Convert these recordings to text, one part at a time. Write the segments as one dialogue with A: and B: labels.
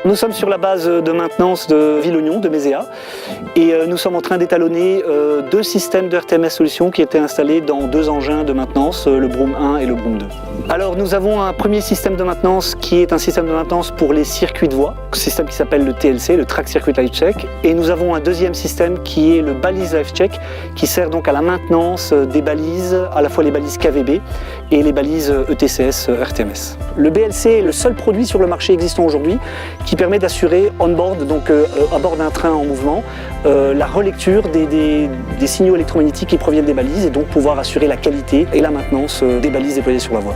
A: Nous sommes sur la base de maintenance de Villognon, de Méséa, et nous sommes en train d'étalonner deux systèmes de RTMS Solutions qui étaient installés dans deux engins de maintenance, le Broom 1 et le Broom 2. Alors nous avons un premier système de maintenance qui est un système de maintenance pour les circuits de voie, un système qui s'appelle le TLC, le Track Circuit Life Check, et nous avons un deuxième système qui est le Balise Life Check, qui sert donc à la maintenance des balises, à la fois les balises KVB et les balises ETCS RTMS. Le BLC est le seul produit sur le marché existant aujourd'hui qui permet d'assurer on-board, donc à bord d'un train en mouvement, la relecture des signaux électromagnétiques qui proviennent des balises et donc pouvoir assurer la qualité et la maintenance des balises déployées sur la voie.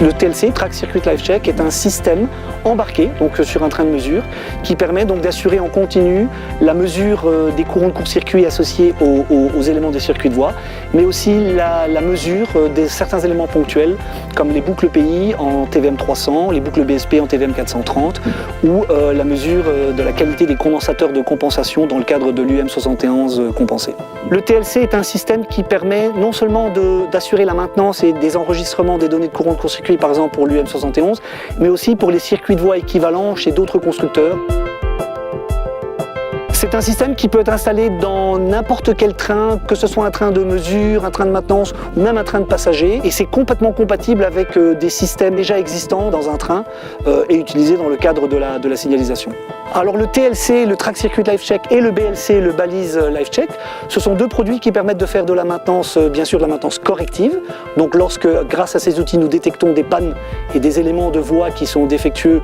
A: Le TLC, Track Circuit Life Check, est un système embarqué donc sur un train de mesure qui permet donc d'assurer en continu la mesure des courants de court-circuit associés aux éléments des circuits de voie, mais aussi la mesure de certains éléments ponctuels comme les boucles PI en TVM 300, les boucles BSP en TVM 430 ou la mesure de la qualité des condensateurs de compensation dans le cadre de l'UM 71 compensé. Le TLC est un système qui permet non seulement d'assurer la maintenance et des enregistrements des données de courant de court-circuit par exemple pour l'UM 71, mais aussi pour les circuits de voie équivalents chez d'autres constructeurs. C'est un système qui peut être installé dans n'importe quel train, que ce soit un train de mesure, un train de maintenance ou même un train de passagers. Et c'est complètement compatible avec des systèmes déjà existants dans un train et utilisés dans le cadre de la signalisation. Alors le TLC, le Track Circuit Life Check et le BLC, le Balise Life Check, ce sont deux produits qui permettent de faire de la maintenance, bien sûr de la maintenance corrective. Donc lorsque, grâce à ces outils, nous détectons des pannes et des éléments de voie qui sont défectueux,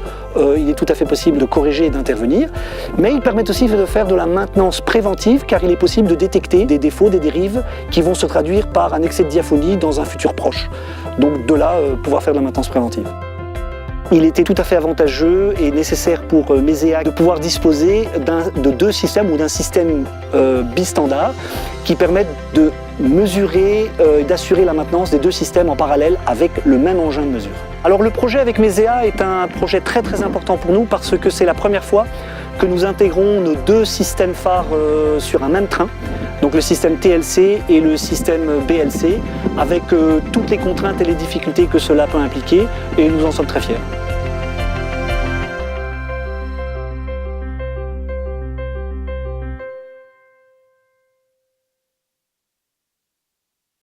A: il est tout à fait possible de corriger et d'intervenir. Mais ils permettent aussi de faire de la maintenance préventive car il est possible de détecter des défauts, des dérives qui vont se traduire par un excès de diaphonie dans un futur proche. Donc de là, pouvoir faire de la maintenance préventive. Il était tout à fait avantageux et nécessaire pour Méséa de pouvoir disposer de deux systèmes ou d'un système bistandard qui permettent de mesurer et d'assurer la maintenance des deux systèmes en parallèle avec le même engin de mesure. Alors le projet avec Méséa est un projet très important pour nous parce que c'est la première fois que nous intégrons nos deux systèmes phares sur un même train, donc le système TLC et le système BLC, avec toutes les contraintes et les difficultés que cela peut impliquer, et nous en sommes très fiers.